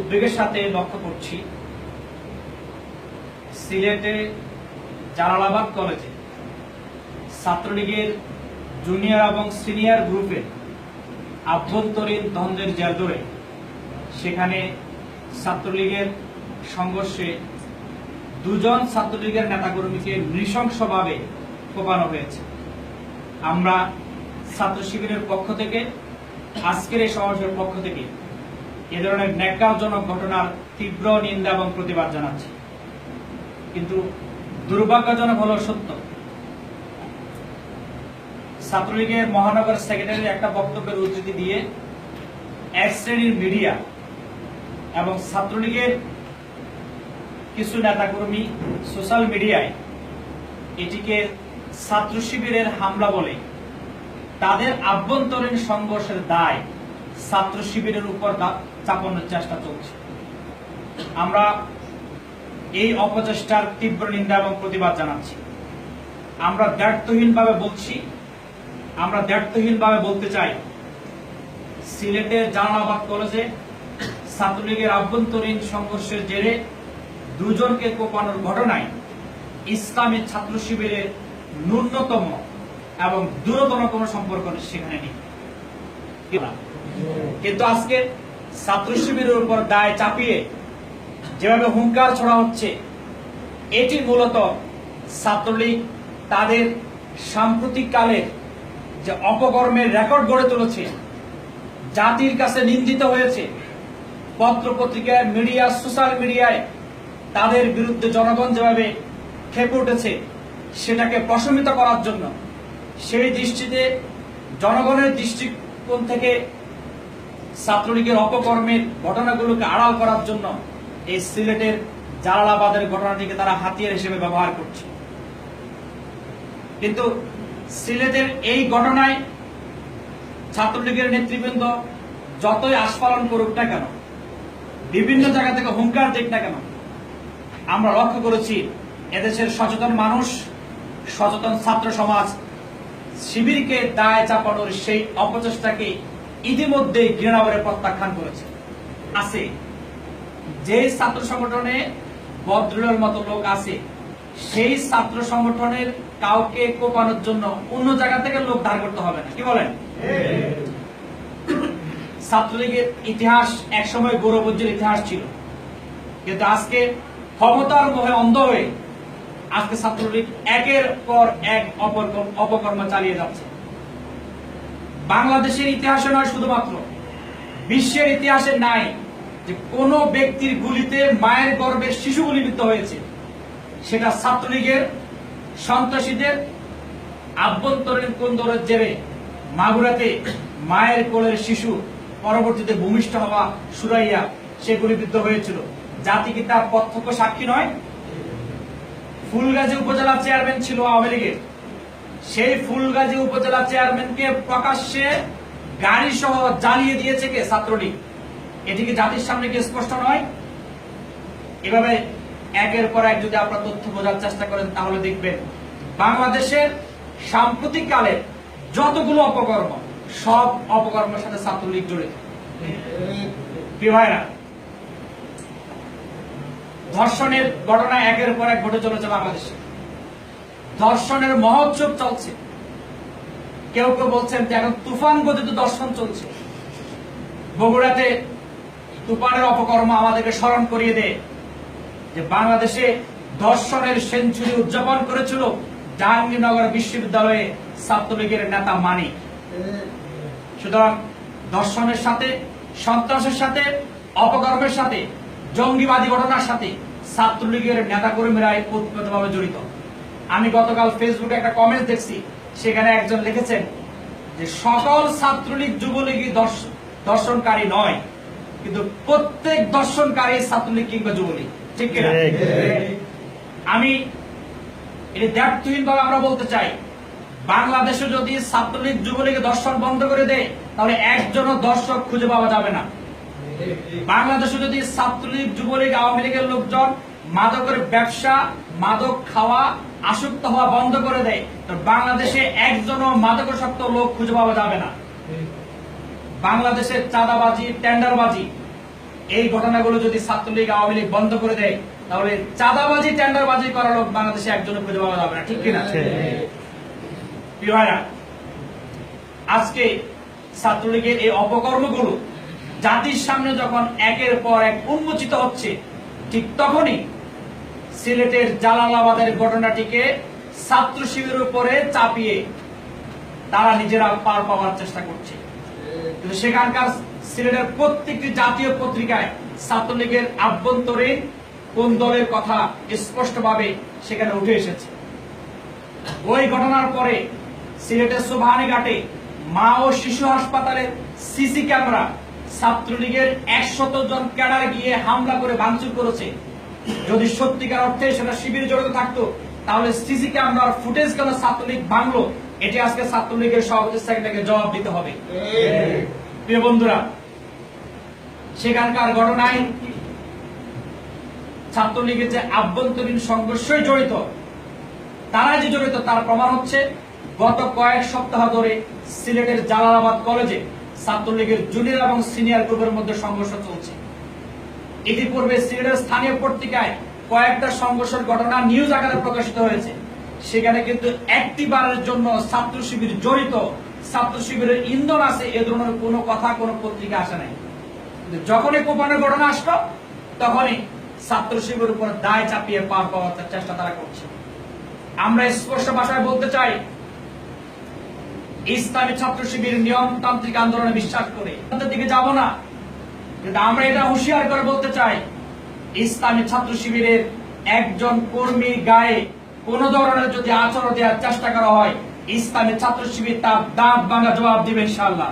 উদ্বেগের সাথে লক্ষ্য করছি সিলেটে জালালাবাদ কলেজে ছাত্রলীগের জুনিয়র এবং সিনিয়র গ্রুপের আভ্যন্তরীণ দ্বন্দ্বের জের ধরে সেখানে ছাত্রলীগের সংঘর্ষে দুজন ছাত্রলীগের নেতাকর্মীকে নৃশংসভাবে কোপানো হয়েছে। আমরা ছাত্র শিবিরের পক্ষ থেকে আজকের এই সমাবেশের পক্ষ থেকে এ ধরনের ন্যাক্কারজনক ঘটনার তীব্র নিন্দা এবং প্রতিবাদ জানাচ্ছি। কিন্তু দুর্ভাগ্যজনক হলো সত্য, ছাত্রলীগের মহানগর সেক্রেটারির একটা বক্তব্যের উদ্ধৃতি দিয়ে এক শ্রেণীর মিডিয়া এবং ছাত্রলীগের কিছু নেতাকর্মী সোশ্যাল মিডিয়ায় এটিকে ছাত্র শিবিরের হামলা বলে তাদের আভ্যন্তরীণ সংঘর্ষের দায় ছাত্র শিবিরের উপর চাপানোর চেষ্টা চলছে। আমরা এই অপচেষ্টার তীব্র নিন্দা এবং প্রতিবাদ জানাচ্ছি। আমরা দ্ব্যর্থহীনভাবে বলতে চাই, সিলেটের জালালাবাদ কলেজে ছাত্রলীগের আভ্যন্তরীণ সংঘর্ষের জেরে দুজনকে কোপানোর ঘটনায় ইসলামী ছাত্র শিবিরের ন্যূনতম এবং দূরতম কোনো সম্পর্ক সেখানে নেই। কিন্তু আজকে ছাত্র শিবিরের উপর দায় চাপিয়ে যেভাবে হুঙ্কার ছড়া হচ্ছে, এটি মূলত ছাত্রলীগ তাদের সাম্প্রতিক কালের যে অপকর্মের রেকর্ড গড়ে তুলেছে, জাতির কাছে নিন্দিত হয়েছে, পত্র পত্রিকায়, মিডিয়া, সোশ্যাল মিডিয়ায় তাদের বিরুদ্ধে জনগণ যেভাবে খেপে উঠেছে, সেটাকে প্রশমিত করার জন্য, সেই দৃষ্টিতে জনগণের দৃষ্টিকোণ থেকে ছাত্রলীগের অপকর্মের ঘটনাগুলোকে আড়াল করার জন্য এই সিলেটের জালালাবাদের ঘটনাটিকে তারা হাতিয়ার হিসেবে ব্যবহার করছে। কিন্তু সিলেটের এই ঘটনায় ছাত্রলীগের নেতৃবৃন্দ যতই আস্ফালন করুক না কেন, বিভিন্ন জায়গা থেকে হুঙ্কার দিক না কেন, আমরা লক্ষ্য করেছি এদেশের সচেতন মানুষ, সচেতন ছাত্র সমাজ শিবিরকে দায় চাপানোর সেই অপচেষ্টাকে ইতিমধ্যে ঘৃণাভরে প্রত্যাখ্যান করেছে। আছে যে ছাত্র সংগঠনে বদরুলের মতো লোক আছে, সেই ছাত্র সংগঠনের কাউকে কোপানোর জন্য অন্য জায়গা থেকে লোক ধার করতে হবে না। কি বলেন? ছাত্রলীগের ইতিহাস একসময় গৌরবোজ্জ্বল ইতিহাস ছিল, কিন্তু আজকে ক্ষমতার মোহে অন্ধ হয়ে আজকে ছাত্রলীগ একের পর এক অপকর্ম চালিয়ে যাচ্ছে। বাংলাদেশের ইতিহাসে নয়, শুধুমাত্র বিশ্বের ইতিহাসে নাই যে কোন ব্যক্তির গুলিতে মায়ের গর্ভের শিশু গুলিবিদ্ধ হয়েছে। সেটা ছাত্রলীগের সন্ত্রাসীদের আভ্যন্তরীণ কোন্দরের জেরে মাগুরাতে মায়ের কোলের শিশু পরবর্তীতে ভূমিষ্ঠ হওয়া সুরাইয়া সে গুলিবিদ্ধ হয়েছিল। জাতি কি তার প্রত্যক্ষ সাক্ষী নয়? ফুলগাজী উপজেলা চেয়ারম্যান ছিল আওয়ামী লীগের, সেই ফুলগাজী উপজেলা চেয়ারম্যানকে প্রকাশ্যে গাড়ি সহ জ্বালিয়ে দিয়েছে কে? ছাত্রলীগ। এটিকে জাতির সামনে কি স্পষ্ট নয়? এভাবে একের পর এক যদি আপনারা তথ্য বোঝার চেষ্টা করেন, তাহলে দেখবেন বাংলাদেশের সাম্প্রতিক কালের যতগুলো অপকর্ম, সব অপকর্মের সাথে ছাত্রলীগ জড়িত। প্রিয় ভাইরা, ধর্ষণের ঘটনা একের পর এক ঘটে চলেছে বাংলাদেশে। ধর্ষণের মহোৎসব চলছে। কেউ কেউ বলছেন যে এখন তুফান গতিতে ধর্ষণ চলছে। বগুড়াতে তুফানের অপকর্ম আমাদেরকে স্মরণ করিয়ে দেয় যে বাংলাদেশে ধর্ষণের সেঞ্চুরি উদযাপন করেছিল জাহাঙ্গীরনগর বিশ্ববিদ্যালয়ে ছাত্রলীগের নেতা মানিক। সুতরাং ধর্ষণের সাথে, সন্ত্রাসের সাথে, অপকর্মের সাথে, জঙ্গিবাদী ঘটনার সাথে ছাত্রলীগের নেতাকর্মীরাই ওতপ্রোতভাবে জড়িত। আমি গতকাল ফেসবুকে একটা কমেন্ট দেখছি, সেখানে একজন লিখেছেন যে সকল ছাত্রলীগ যুবলীগই দর্শনকারী নয়, কিন্তু প্রত্যেক দর্শনকারী ছাত্রলীগ কিংবা যুবলীগ। ঠিক কিনা? আমি এটি দ্ব্যর্থহীনভাবে আমরা বলতে চাই, বাংলাদেশে যদি ছাত্রলীগ যুবলীগের দর্শন বন্ধ করে দেয়, তাহলে একজনও দর্শক খুঁজে পাওয়া যাবে না। বাংলাদেশে যদি ছাত্রলীগ, যুবলীগ, আওয়ামী লীগের লোকজন মাদকের ব্যবসা, মাদক খাওয়া, আসক্ত হওয়া বন্ধ করে দেয়, তো বাংলাদেশে একজনও মাদকাসক্ত লোক খুঁজে পাওয়া যাবে না। বাংলাদেশের চাঁদাবাজি, টেন্ডারবাজি, এই ঘটনাগুলো যদি ছাত্রলীগ আওয়ামী লীগ বন্ধ করে দেয় তাহলে চাঁদাবাজি টেন্ডারবাজি করার লোক বাংলাদেশে একজনের খুঁজে পাওয়া যাবে না, ঠিক কিনা? প্রিয় ভাইরা, আজকে ছাত্রলীগের এই অপকর্মগুলো জাতির সামনে যখন একের পর এক উন্মোচিত হচ্ছে, ঠিক তখনই সিলেটের জালালাবাদের ঘটনাটিকে ছাত্র শিবিরের উপরে চাপিয়ে তারা নিজেরা পার পাওয়ার চেষ্টা করছে। কিন্তু সেখানকার সিলেটের প্রত্যেকটি জাতীয় পত্রিকায় ছাত্রলীগের আভ্যন্তরীণ কোন দলের কথা স্পষ্টভাবে সেখানে উঠে এসেছে। ওই ঘটনার পরে সিলেটের সোভানীঘাটে মা ও শিশু হাসপাতালের সিসি ক্যামেরা ছাত্রলীগের 100 জন ক্যাডার গিয়ে হামলা করে ভাঙচুর করেছে। যদি সত্যিকার অর্থে সেটা শিবির জড়িত থাকতো তাহলে সিসি ক্যামেরার ফুটেজ কেন ছাত্রলীগ ভাঙলো, এটি আজকে ছাত্রলীগের সভাপতি সেক্রেটারিকে জবাব দিতে হবে। প্রিয় বন্ধুরা, সেখানকার ঘটনায় ছাত্রলীগের যে আভ্যন্তরীণ সংঘর্ষই জড়িত, তারা যে জড়িত তার প্রমাণ হচ্ছে গত কয়েক সপ্তাহ ধরে সিলেটের জালালাবাদ কলেজে ছাত্রলীগের জুনিয়র এবং সিনিয়র গ্রুপের মধ্যে সংঘর্ষ চলছে। ইতিপূর্বে সিলেটের স্থানীয় পত্রিকায় কয়েকটা সংঘর্ষের ঘটনা নিউজ আকারে প্রকাশিত হয়েছে। সেখানে কিন্তু একটিবারের জন্য ছাত্র শিবির জড়িত, ছাত্র শিবিরের ইন্ধন আছে এ ধরনের কোনো কথা কোনো পত্রিকা আসে নাই। যখনই কোপানের ঘটনা আসলো তখনই ছাত্র শিবিরের উপর দায় চাপিয়ে পার পাওয়ার চেষ্টা তারা করছে। আমরা স্পষ্ট ভাষায় বলতে চাই, ইসলামী ছাত্র শিবির নিয়মতান্ত্রিক আন্দোলনে বিশ্বাস করে দিকে যাব না, কিন্তু আমরা এটা হুঁশিয়ার করে বলতে চাই, ইসলামী ছাত্র শিবিরের একজন কর্মীর গায়ে কোন ধরনের যদি আচরণ দেওয়ার চেষ্টা করা হয়, ইসলামী ছাত্র শিবির তার দাঁত ভাঙা জবাব দিবে ইনশাআল্লাহ।